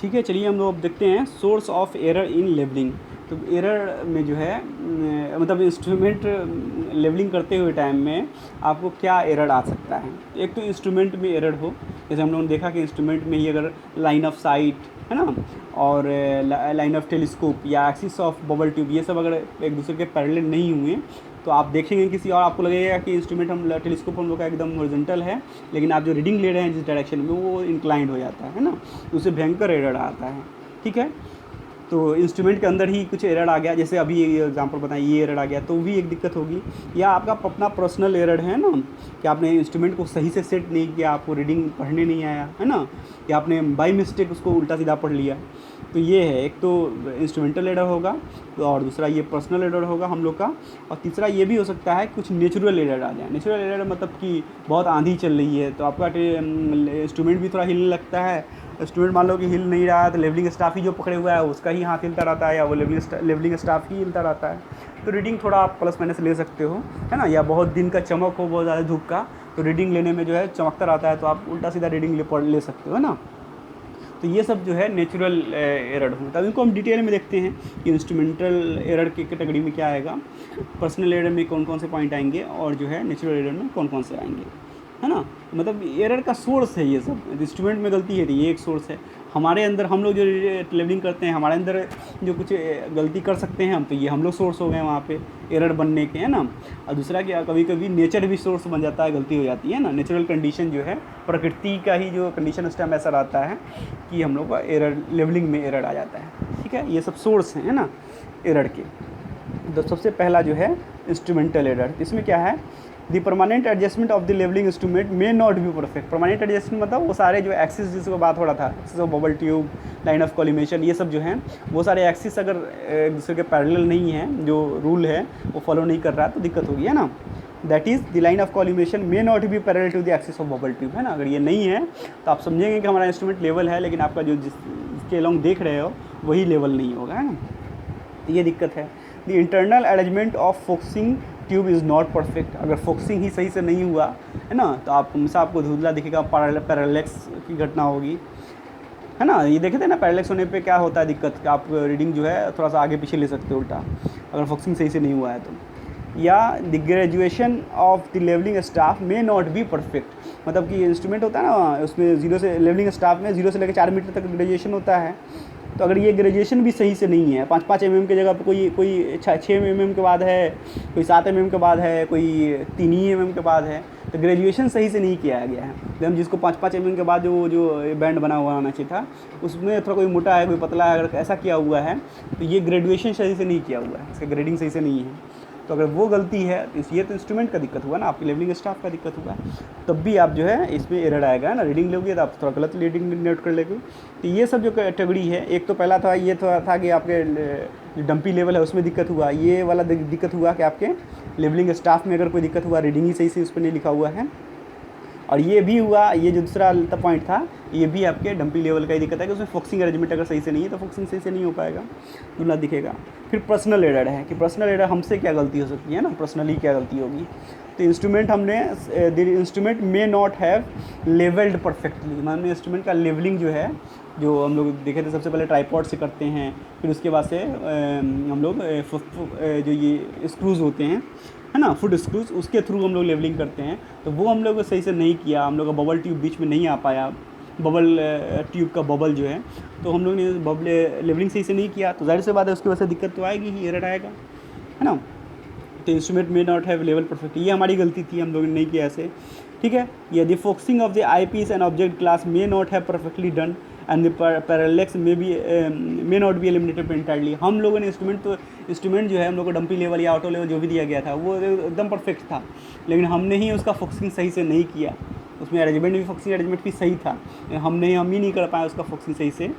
ठीक है, चलिए हम लोग अब देखते हैं source of error in levelling. तो एरर में जो है मतलब इंस्ट्रूमेंट लेवलिंग करते हुए टाइम में आपको क्या एरर आ सकता है। एक तो इंस्ट्रूमेंट में एरर हो, जैसे हम लोगों ने देखा कि इंस्ट्रूमेंट में ही अगर लाइन ऑफ साइट है ना, और लाइन ऑफ टेलीस्कोप या एक्सिस ऑफ बबल ट्यूब ये सब अगर एक दूसरे के पैरेलल नहीं हुए तो आप देखेंगे किसी और, आपको लगेगा कि इंस्ट्रूमेंट हम टेलीस्कोप हम लोग का एकदम हॉरिजॉन्टल है, लेकिन आप जो रीडिंग ले रहे हैं जिस डायरेक्शन में वो इंक्लाइंड हो जाता है ना, उससे भयंकर एरर आता है। ठीक है, तो इंस्ट्रूमेंट के अंदर ही कुछ एरर आ गया, जैसे अभी ये एग्जांपल बताएं ये एरर आ गया तो भी एक दिक्कत होगी। या आपका अपना पर्सनल एरर है ना, कि आपने इंस्ट्रूमेंट को सही से सेट नहीं किया, आपको रीडिंग पढ़ने नहीं आया है ना, या आपने बाई मिस्टेक उसको उल्टा सीधा पढ़ लिया, तो ये है एक तो इंस्ट्रूमेंटल एरर होगा, और दूसरा ये पर्सनल एरर होगा हम लोग का, और तीसरा ये भी हो सकता है कुछ नेचुरल एरर आ जाए। नेचुरल एरर मतलब कि बहुत आंधी चल रही है तो आपका इंस्ट्रूमेंट भी थोड़ा हिलने लगता है। इंस्ट्रूमेंट मान लो कि हिल नहीं रहा है तो लेवलिंग स्टाफ ही जो पकड़े हुआ है उसका ही हाथ हिलता रहता है, या वो लेवलिंग स्टाफ ही हिलता रहता है, तो रीडिंग थोड़ा आप प्लस माइनस ले सकते हो है ना। या बहुत दिन का चमक हो, बहुत ज़्यादा धूप का, तो रीडिंग लेने में जो है चमकता रहता है तो आप उल्टा सीधा रीडिंग ले सकते हो ना। तो ये सब जो है नेचुरल एरर होता है। इनको हम डिटेल में देखते हैं कि इंस्ट्रूमेंटल एरर की कैटेगरी में क्या आएगा, पर्सनल एरर में कौन कौन से पॉइंट आएंगे, और जो है नेचुरल एरर में कौन कौन से आएंगे, है ना। मतलब एरर का सोर्स है ये सब। इंस्ट्रूमेंट में गलती है तो ये एक सोर्स है। हमारे अंदर हम लोग जो लेवलिंग करते हैं, हमारे अंदर जो कुछ गलती कर सकते हैं हम, तो ये हम लोग सोर्स हो गए वहाँ पे एरर बनने के, है ना। और दूसरा क्या, कभी कभी नेचर भी सोर्स बन जाता है, गलती हो जाती है ना। नेचुरल कंडीशन जो है, प्रकृति का ही जो कंडीशन उस टाइम ऐसा रहता है कि हम लोग का एरर लेवलिंग में एरर आ जाता है। ठीक है, ये सब सोर्स हैं, है ना, एरर के। तो सबसे पहला जो है इंस्ट्रूमेंटल एरर, इसमें क्या है, the permanent adjustment of the levelling instrument may not be perfect. Permanent adjustment मतलब वो सारे जो एक्सिस जिसको बात हो रहा था, axis of bubble tube, line of collimation, ये सब जो हैं वो सारे एक्सिस अगर एक दूसरे के पैरेलल नहीं है, जो रूल है वो फॉलो नहीं कर रहा है तो दिक्कत होगी, है ना। That is the line of collimation may not be parallel to the axis of bubble tube, है ना। अगर ये नहीं है तो आप समझेंगे कि हमारा इंस्ट्रूमेंट लेवल है, लेकिन आपका जो जिसके अलॉन्ग देख रहे हो वही लेवल नहीं होगा, है ना। तो ये दिक्कत है। The internal arrangement of focusing tube is not perfect. अगर फोकसिंग ही सही से नहीं हुआ है ना, तो आप हमेशा आपको धुंधला दिखेगा, पैरालेक्स की घटना होगी, है ना। ये देखे थे ना, पैरालेक्स होने पे क्या होता है दिक्कत, कि आप रीडिंग जो है थोड़ा सा आगे पीछे ले सकते हो उल्टा, अगर फोकसिंग सही से नहीं हुआ है तो। या the graduation of the levelling staff may not be perfect. मतलब कि इंस्ट्रूमेंट होता है ना, उसमें जीरो से लेवलिंग स्टाफ में 0 से लेकर 4 मीटर तक ग्रेजुएशन होता है। तो अगर ये ग्रेजुएशन भी सही से नहीं है, 5-5 mm की जगह पर कोई 6 mm के बाद है, कोई 7 mm के बाद है, कोई 3 mm के बाद है, तो ग्रेजुएशन सही से नहीं किया गया है। तो हम जिसको 5-5 mm के बाद जो बैंड बना हुआ होना चाहिए था, उसमें थोड़ा कोई मोटा है, कोई पतला है, अगर ऐसा किया हुआ है तो ये ग्रेजुएशन सही से नहीं किया हुआ है, इसका ग्रेडिंग सही से नहीं है। तो अगर वो गलती है तो ये तो इंस्ट्रूमेंट का दिक्कत हुआ ना, आपकी लेवलिंग स्टाफ का दिक्कत हुआ, तब भी आप जो है इसमें एरर आएगा, है ना। रीडिंग लोगे तो आप थोड़ा गलत रीडिंग नोट कर लेंगे। तो ये सब जो कैटेगरी है, एक तो पहला था ये था कि आपके जो डंपी लेवल है उसमें दिक्कत हुआ, ये वाला दिक्कत हुआ कि आपके लेवलिंग स्टाफ में अगर कोई दिक्कत हुआ, रीडिंग ही सही से उस पर नहीं लिखा हुआ है। और ये भी हुआ, ये जो दूसरा पॉइंट था, ये भी आपके डंपी लेवल का ही दिक्कत है कि उसमें फोकसिंग अरेंजमेंट अगर सही से नहीं है तो फोकसिंग सही से नहीं हो पाएगा, दुला दिखेगा। फिर पर्सनल एरर है कि पर्सनल एरर हमसे क्या गलती हो सकती है ना, पर्सनली क्या गलती होगी। तो instrument the instrument may not have levelled perfectly. मान इंस्ट्रूमेंट का लेवलिंग जो है, जो हम लोग देखे थे सबसे पहले ट्राइपॉड से करते हैं, फिर उसके बाद से हम लोग जो ये स्क्रूज होते हैं, है ना, फुट स्क्रूज, उसके थ्रू हम लोग लेवलिंग करते हैं। तो वो हम लोग सही से नहीं किया, हम लोग का बबल ट्यूब बीच में नहीं आ पाया, बबल ट्यूब का बबल जो है, तो हम लोग ने बबल लेवलिंग सही से नहीं किया, तो जाहिर सी बात है उसकी वजह से दिक्कत तो आएगी ही, एरर आएगा, है ना। तो instrument may not have level perfect, ये हमारी गलती थी, हम लोगों ने नहीं किया ऐसे। ठीक है, यदि focusing of the eyepiece and object glass may not have perfectly done and the parallax may not be eliminated entirely. हम लोगों ने इंस्ट्रूमेंट जो है हम लोग को डंपी लेवल या ऑटो लेवल जो भी दिया गया था वो एकदम परफेक्ट था, लेकिन हमने ही उसका फोकसिंग सही से नहीं किया, उसमें अरेंजमेंट भी, फोकसिंग अरेंजमेंट भी सही था, हम ही नहीं कर पाए उसका फोकसिंग सही से,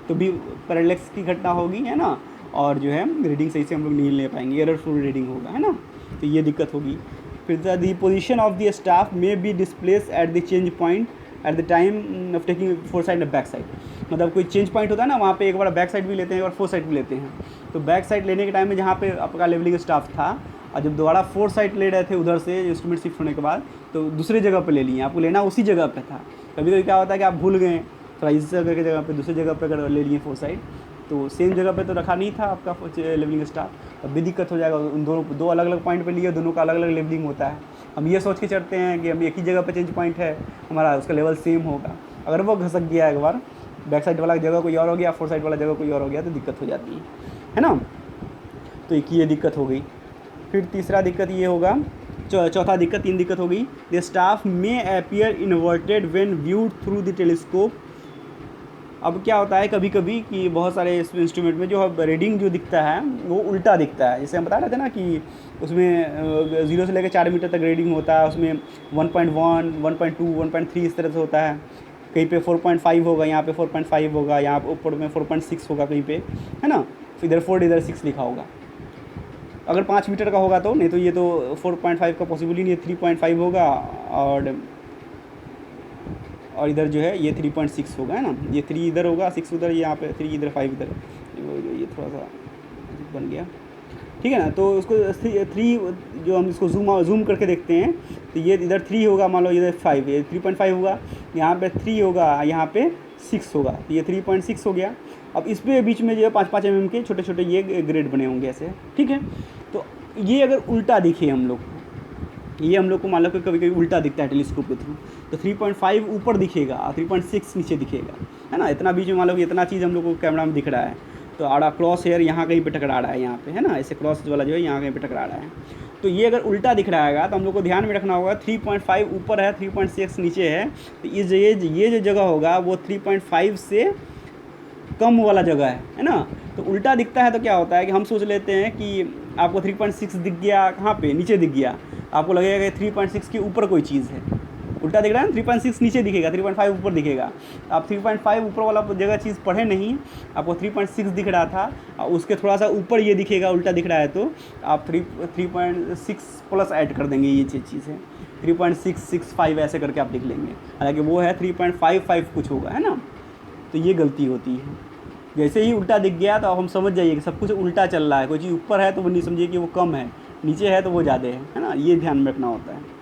तो भी पैरालेक्स की घटना होगी, है ना। और जो है रीडिंग सही से हम लोग नहीं ले पाएंगे, एररफुल रीडिंग होगा, है ना। तो ये दिक्कत होगी। फिर the position of the staff may be displace at the change point at the time of taking four side and back side. मतलब कोई चेंज पॉइंट होता है ना, वहाँ पे एक बार बैक साइड भी लेते हैं, एक बार फोर साइड भी लेते हैं। तो बैक साइड लेने के टाइम में जहाँ पे आपका लेवलिंग स्टाफ था, और जब दोबारा फोर साइड ले रहे थे उधर से इंस्ट्रूमेंट शिफ्ट होने के बाद, तो दूसरे जगह पर ले लिए, आपको लेना उसी जगह पर था। कभी कभी क्या होता है कि आप भूल गए, थोड़ा इस जगह की जगह पे दूसरी जगह पे अगर ले लिए फोरसाइट, तो सेम जगह पे तो रखा नहीं था आपका लेवलिंग स्टाफ, तब भी दिक्कत हो जाएगा। उन दोनों दो अलग अलग पॉइंट पे लिए, दोनों का अलग अलग लेवलिंग होता है। हम ये सोच के चढ़ते हैं कि हम एक ही जगह पे चेंज पॉइंट है हमारा, उसका लेवल सेम होगा। अगर वो घसक गया एक बार, बैक साइड वाला जगह कोई और हो गया, फोर साइड वाला जगह कोई और हो गया, तो दिक्कत हो जाती है ना। तो एक ये दिक्कत हो गई। फिर तीसरा दिक्कत ये होगा, चौथा दिक्कत, 3 दिक्कत हो गई। द स्टाफ में appear inverted when viewed through the telescope. अब क्या होता है कभी कभी कि बहुत सारे इंस्ट्रूमेंट में जो रीडिंग जो दिखता है वो उल्टा दिखता है। जैसे हम बता रहे थे ना कि उसमें 0 से लेकर 4 मीटर तक रीडिंग होता है, उसमें 1.1, 1.2, 1.3 इस तरह से होता है। कहीं पे 4.5 होगा, यहाँ पे 4.5 होगा, यहाँ पे ऊपर में 4.6 होगा कहीं पे, है ना। इधर 4 इधर 6 लिखा होगा। अगर 5 मीटर का होगा तो, नहीं तो ये तो 4.5 का पॉसिबल ही नहीं है, 3.5 होगा। और इधर जो है ये 3.6 होगा, है ना। ये 3 इधर होगा, 6 उधर, यहाँ पे 3 इधर, 5 इधर। ये थोड़ा सा बन गया, ठीक है ना। तो उसको 3 जो हम इसको जूम करके देखते हैं, तो ये इधर 3 होगा, मान लो इधर 5, ये 3.5 होगा, यहाँ पे 3 होगा, यहाँ पे 6 होगा, तो ये 3.6 हो गया। अब इस पे बीच में जो है 5-5 mm के छोटे छोटे ये ग्रेड बने होंगे ऐसे, ठीक है। तो ये अगर उल्टा दिखे हम लोग को, ये हम लोग को मान लो कि कभी कभी उल्टा दिखता है टेलीस्कोप के थ्रू, तो 3.5 ऊपर दिखेगा और 3.6 नीचे दिखेगा, है ना। इतना बीच में मान लो कि इतना चीज़ हम लोग को कैमरा में दिख रहा है, तो आड़ा क्रॉस हेयर यहाँ कहीं पे टकरा रहा है, यहाँ पे, है ना, ऐसे क्रॉस वाला जो है यहाँ कहीं पे टकरा रहा है। तो ये अगर उल्टा दिख रहा है तो हम लोग को ध्यान में रखना होगा 3.5 ऊपर है, 3.6 नीचे है, तो ये जो जगह होगा वो 3.5 से कम वाला जगह है ना। तो उल्टा दिखता है तो क्या होता है कि हम सोच लेते हैं कि आपको 3.6 दिख गया, कहाँ पे, नीचे दिख गया, आपको लगेगा कि 3.6 के ऊपर कोई चीज़ है। उल्टा दिख रहा है ना, 3.6 नीचे दिखेगा, 3.5 ऊपर दिखेगा। आप 3.5 ऊपर वाला जगह चीज़ पढ़े नहीं, आपको 3.6 दिख रहा था, उसके थोड़ा सा ऊपर ये दिखेगा, उल्टा दिख रहा है, तो आप 3.6 प्लस ऐड कर देंगे, ये चीज़ है 3.665 ऐसे करके आप लिख लेंगे, हालांकि वो है 3.55 कुछ होगा, है ना। तो ये गलती होती है। जैसे ही उल्टा दिख गया तो अब हम समझ जाइए कि सब कुछ उल्टा चल रहा है। कोई चीज़ ऊपर है तो वो नहीं समझिए कि वो कम है, नीचे है तो वो ज़्यादा है ना। ये ध्यान में रखना होता है।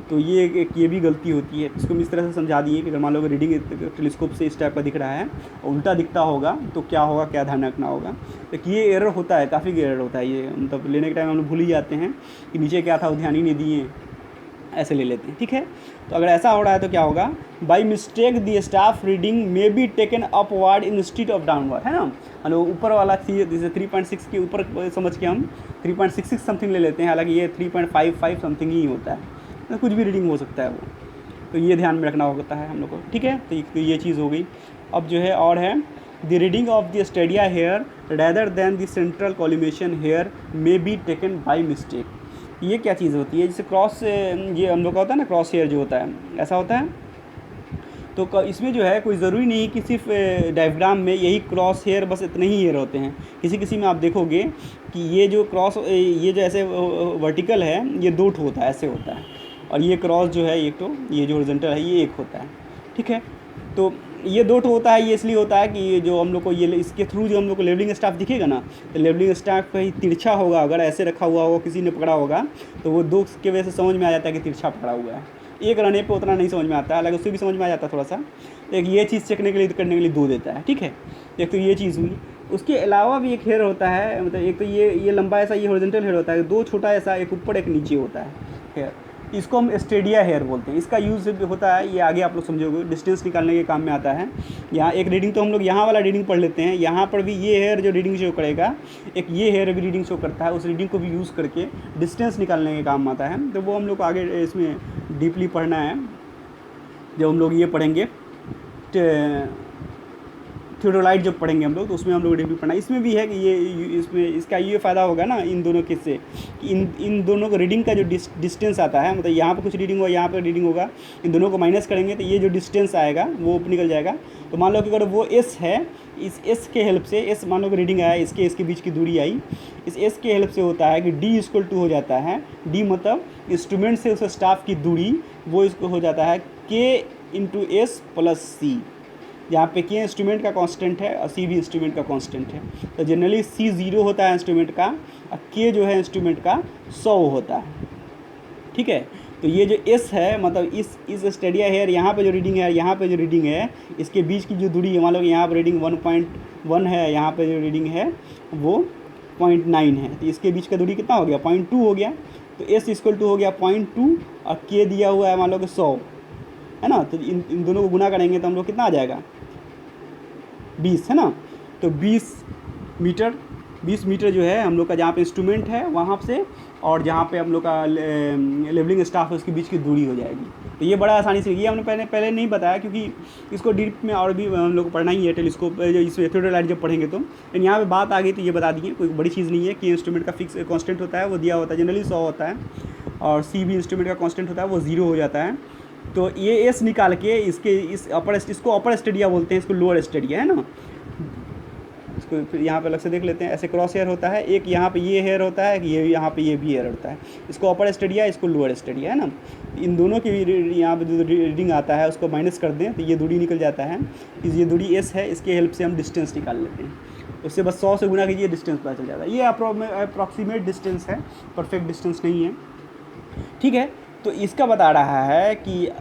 तो ये भी गलती होती है। इसको हम इस तरह से समझा दिए कि अगर मान लो रीडिंग टेलीस्कोप से इस टाइप का दिख रहा है और उल्टा दिखता होगा तो क्या होगा, क्या ध्यान रखना होगा। तो ये एरर होता है, काफ़ी एरर होता है ये, मतलब लेने के टाइम हम लोग भूल ही जाते हैं कि नीचे क्या था वो ध्यान ही नहीं दिए, ऐसे ले लेते हैं, ठीक है। तो अगर ऐसा हो रहा है तो क्या होगा, by mistake the staff reading may be taken upward instead of downward, है ना। हम लोग ऊपर वाला जैसे 3.6 के ऊपर समझ के हम 3.66 समथिंग ले लेते हैं, हालांकि ये 3.55 समथिंग ही होता है, तो कुछ भी रीडिंग हो सकता है वो। तो ये ध्यान में रखना होता है हम लोग को, ठीक है। तो ये चीज़ हो गई। अब जो है और है, the reading of the stadia hair rather than the central collimation hair may be taken by mistake. ये क्या चीज़ होती है, जैसे क्रॉस, ये हम लोग का होता है ना, क्रॉस हेयर जो होता है, ऐसा होता है। तो इसमें जो है कोई ज़रूरी नहीं कि सिर्फ डायग्राम में यही क्रॉस हेयर, बस इतने ही हेयर होते हैं। किसी में आप देखोगे कि ये जो क्रॉस, ये जो ऐसे वर्टिकल है, ये 2 होता है, ऐसे होता है, और ये क्रॉस जो है एक, तो ये जो हॉरिजॉन्टल है ये 1 होता है, ठीक है। तो ये 2 होता है, ये इसलिए होता है कि ये जो हम लोग को ये इसके थ्रू जो हम लोग को लेवलिंग स्टाफ दिखेगा ना, तो लेवलिंग स्टाफ कहीं तिरछा होगा, अगर ऐसे रखा हुआ होगा, किसी ने पकड़ा होगा, तो वो 2 की वजह से समझ में आ जाता है कि तिरछा पकड़ा हुआ है। एक रहने पे उतना नहीं समझ में आता है, हालांकि उससे भी समझ में आ जाता है थोड़ा सा। एक ये चीज़ चेकने के लिए, करने के लिए 2 देता है, ठीक है। एक तो ये चीज़ हुई। उसके अलावा भी एक हेयर होता है, मतलब एक तो ये लंबा ऐसा ये हॉरिजॉन्टल हेयर होता है, 2 छोटा ऐसा, एक ऊपर एक नीचे होता है हेयर, इसको हम स्टेडिया हेयर बोलते हैं। इसका यूज़ होता है, ये आगे आप लोग समझोगे, डिस्टेंस निकालने के काम में आता है। यहाँ एक रीडिंग तो हम लोग यहाँ वाला रीडिंग पढ़ लेते हैं, यहाँ पर भी ये हेयर जो रीडिंग शो करेगा, एक ये हेयर भी रीडिंग शो करता है, उस रीडिंग को भी यूज़ करके डिस्टेंस निकालने के काम आता है। तो वो हम लोग को आगे इसमें डीपली पढ़ना है, जब हम लोग ये पढ़ेंगे थियोडोलाइट जब पढ़ेंगे हम लोग, तो उसमें हम लोग डीपली पढ़ना। इसमें भी है कि ये इसमें इसका ये फ़ायदा होगा ना इन दोनों के से, कि इन दोनों को रीडिंग का जो डिस्टेंस आता है, मतलब यहाँ पे कुछ रीडिंग होगा, यहाँ पे रीडिंग होगा, इन दोनों को माइनस करेंगे तो ये जो डिस्टेंस आएगा वो निकल जाएगा। तो मान लो कि अगर वो एस है, इस एस के हेल्प से, एस मान लो कि रीडिंग आया, इसके बीच की दूरी आई, इस एस के हेल्प से होता है कि डी = 2 हो जाता है। डी मतलब इंस्ट्रूमेंट से उस स्टाफ की दूरी, वो इसको हो जाता है K/S + C, जहाँ पे K इंस्ट्रूमेंट का कांस्टेंट है और C भी इंस्ट्रूमेंट का कांस्टेंट है। तो जनरली C 0 होता है इंस्ट्रूमेंट का, और K जो है इंस्ट्रूमेंट का 100 होता है, ठीक है। तो ये जो एस है मतलब इस स्टेडिया हेयर यहाँ पे जो रीडिंग है, यहाँ पे जो रीडिंग है, इसके बीच की जो दूरी है, मान लो यहाँ पर रीडिंग 1.1 है, यहाँ पे जो रीडिंग है वो 0.9 है, तो इसके बीच का दूरी कितना हो गया, 0.2 हो गया। तो एस इक्वल टू हो गया 0.2 और के दिया हुआ है मान लो कि 100 है ना, तो इन दोनों को गुना करेंगे तो हम लोग कितना आ जाएगा 20 है ना। तो 20 मीटर जो है हम लोग का जहाँ पे इंस्ट्रूमेंट है वहाँ से और जहाँ पे हम लोग का लेवलिंग स्टाफ है उसके बीच की दूरी हो जाएगी। तो ये बड़ा आसानी से, ये हमने पहले नहीं बताया क्योंकि इसको डीप में और भी हम लोग को पढ़ना ही है टेलीस्कोप जो इसमें थियोडोलाइट जब पढ़ेंगे तो, लेकिन यहाँ पे बात आ गई तो ये बता दिए, कोई बड़ी चीज़ नहीं है कि इंस्ट्रूमेंट का फिक्स कांस्टेंट होता है वो दिया होता है, जनरली 100 होता है, और सी भी इंस्ट्रूमेंट का कांस्टेंट होता है वो 0 हो जाता है। तो ये एस निकाल के इसको अपर स्टेडिया बोलते हैं, इसको लोअर स्टेडिया है ना। इसको फिर यहाँ पे अलग से देख लेते हैं, ऐसे क्रॉस हेयर होता है, एक यहाँ पे ये हेयर होता है, ये यहाँ पे ये भी हेयर होता है, इसको अपर स्टेडिया, इसको लोअर स्टेडिया है ना। इन दोनों की यहाँ पे जो रीडिंग आता है उसको माइनस कर दें तो ये दूरी निकल जाता है, ये दूरी एस है, इसके हेल्प से हम डिस्टेंस निकाल लेते हैं, उससे बस 100 से गुना कीजिए डिस्टेंस पता चल जाता है। ये अप्रॉक्सीमेट डिस्टेंस है, परफेक्ट डिस्टेंस नहीं है, ठीक है। तो इसका बता रहा है कि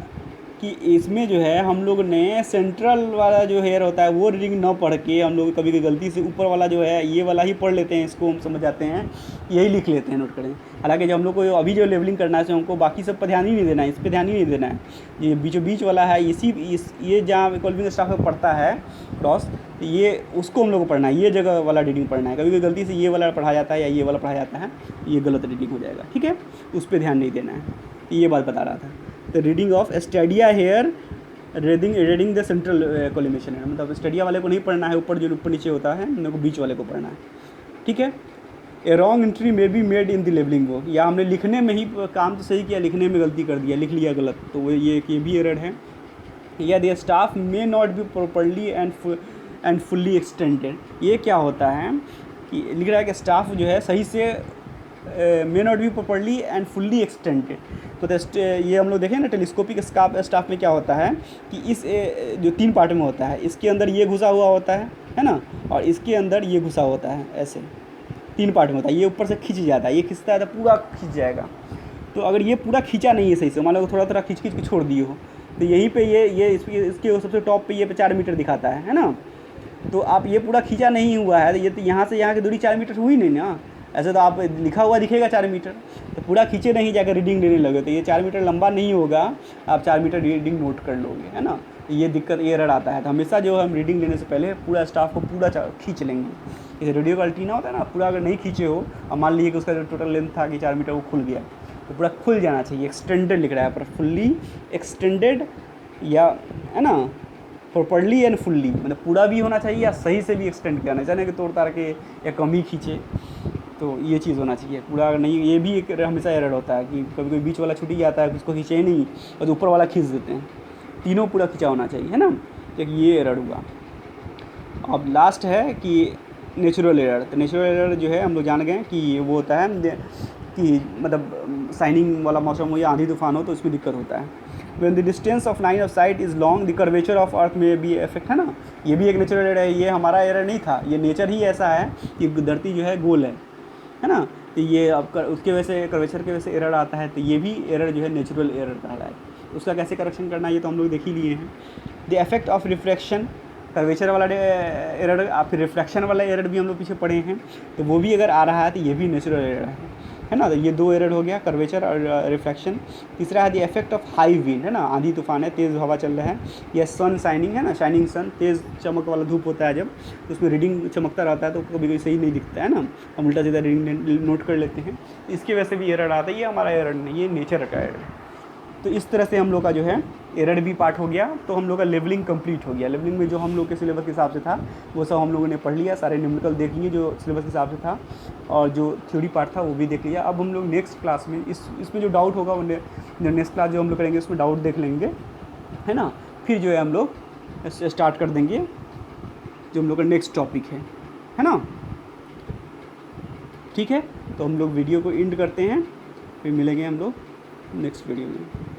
इसमें जो है हम लोग ने सेंट्रल वाला जो हेयर होता है वो रीडिंग ना पढ़ के हम लोग कभी गलती से ऊपर वाला जो है ये वाला ही पढ़ लेते हैं, इसको हम समझ जाते हैं, यही लिख लेते हैं, नोट करें। हालांकि जब हम लोग को अभी जो लेवलिंग करना है हमको बाकी सब पर ध्यान ही नहीं देना है, इस पर ध्यान ही नहीं देना है। ये बीच वाला है ये जहाँ इक्वलिंग स्टाफ में पढ़ता है क्रॉस, ये उसको हम लोग को पढ़ना है, ये जगह वाला रीडिंग पढ़ना है। कभी गलती से ये वाला पढ़ा जाता है या ये वाला पढ़ा जाता है, ये गलत रीडिंग हो जाएगा, ठीक है, उस पर ध्यान नहीं देना है। ये बात बता रहा था। तो reading of stadia hair reading the central collimation है, मतलब स्टेडिया वाले को नहीं पढ़ना है, ऊपर जो ऊपर नीचे होता है हम लोग को बीच वाले को पढ़ना है, ठीक है। A wrong entry may be made in the levelling book, या हमने लिखने में ही काम तो सही किया, लिखने में गलती कर दिया, लिख लिया गलत, तो वो ये भी एरर है। या the staff may not B properly and fully extended, ये क्या होता है कि लिख रहा है कि स्टाफ जो है सही से मे not B properly and fully extended. तो ये हम लोग देखें ना टेलीस्कोपिक स्टाफ में क्या होता है कि इस जो 3 पार्ट में होता है, इसके अंदर ये घुसा हुआ होता है ना, और इसके अंदर ये घुसा होता है, ऐसे 3 पार्ट में होता है। ये ऊपर से खींच जाता है, ये खींचता है तो पूरा खींच जाएगा। तो अगर ये पूरा खींचा नहीं है सही से, मान लो थोड़ा खींच के छोड़ दिए हो, तो यहीं पे ये इसके सबसे टॉप पे ये 4 मीटर दिखाता है ना। तो आप ये पूरा खींचा नहीं हुआ है, तो ये तो यहाँ से यहाँ की दूरी 4 मीटर हुई नहीं ना, ऐसे तो आप लिखा हुआ दिखेगा 4 मीटर, तो पूरा खींचे नहीं जाकर रीडिंग लेने लगे तो ये 4 मीटर लंबा नहीं होगा, आप 4 मीटर रीडिंग नोट कर लोगे, है ना। ये दिक्कत, ये एरर आता है। तो हमेशा जो हम रीडिंग लेने से पहले पूरा स्टाफ को पूरा खींच लेंगे। जैसे रेडियो का अल्टीना होता है ना, पूरा अगर नहीं खींचे हो और मान लीजिए कि उसका जो टोटल लेंथ था कि 4 मीटर वो खुल गया, तो पूरा खुल जाना चाहिए। एक्सटेंडेड लिख रहा है पर फुल्ली एक्सटेंडेड, या है ना, प्रॉपर्ली एंड फुल्ली, मतलब पूरा भी होना चाहिए या सही से भी एक्सटेंड किया नहीं चाहिए कि तोड़ ताड़ के या कम ही खींचे, तो ये चीज़ होना चाहिए। पूरा अगर नहीं, ये भी एक हमेशा एरर होता है कि कभी कोई बीच वाला छूट ही जाता है, उसको खींचे ही नहीं और ऊपर वाला खींच देते हैं, तीनों पूरा खींचा होना चाहिए, है ना। एक ये एरर हुआ। अब लास्ट है कि नेचुरल एरर। तो नेचुरल एरर जो है हम लोग जान गए कि वो होता है कि मतलब शाइनिंग वाला मौसम हो या आंधी तूफान हो तो उसमें दिक्कत होता है। When the distance of line of sight is long, the curvature of earth may be affect, है ना। ये भी एक नेचुरल एरर है, ये हमारा एरर नहीं था, ये नेचर ही ऐसा है कि धरती जो है गोल है ना। तो ये अब उसके वजह से कर्वेचर की वजह से एरर आता है, तो ये भी एरर जो है नेचुरल एरर कहलाता है। उसका कैसे करेक्शन करना है ये तो हम लोग देख ही लिए हैं। The effect of refraction, curvature वाला एरर, फिर रिफ्रैक्शन वाला एरर भी हम लोग पीछे पढ़े हैं, तो वो भी अगर आ रहा है तो ये भी नेचुरल एरर है ना। तो ये 2 एरर हो गया, कर्वेचर और रिफ्रैक्शन। तीसरा है the effect of high wind, है ना, आंधी तूफान है, तेज़ हवा चल रहा है, या सन शाइनिंग, है ना, शाइनिंग सन, तेज़ चमक वाला धूप होता है जब, तो उसमें रीडिंग चमकता रहता है तो कभी कभी सही नहीं दिखता है ना, हम उल्टा सीधा रीडिंग नोट कर लेते हैं, इसकी वजह से भी एरर आता है। ये हमारा एरर नहीं, ये नेचर का एरर है। तो इस तरह से हम लोग का जो है एरर भी पार्ट हो गया, तो हम लोग का लेवलिंग कंप्लीट हो गया। लेवलिंग में जो हम लोग के सिलेबस के हिसाब से था वो सब हम लोगों ने पढ़ लिया, सारे न्यूमेरिकल देख लिए जो सिलेबस के हिसाब से था, और जो थ्योरी पार्ट था वो भी देख लिया। अब हम लोग नेक्स्ट क्लास में इसमें जो डाउट होगा वो नेक्स्ट क्लास जो हम लोग करेंगे उसमें डाउट देख लेंगे, है ना। फिर जो है हम लोग स्टार्ट कर देंगे जो हम लोग का नेक्स्ट टॉपिक है ना। ठीक है, तो हम लोग वीडियो को एंड करते हैं, फिर मिलेंगे हम लोग नेक्स्ट वीडियो में।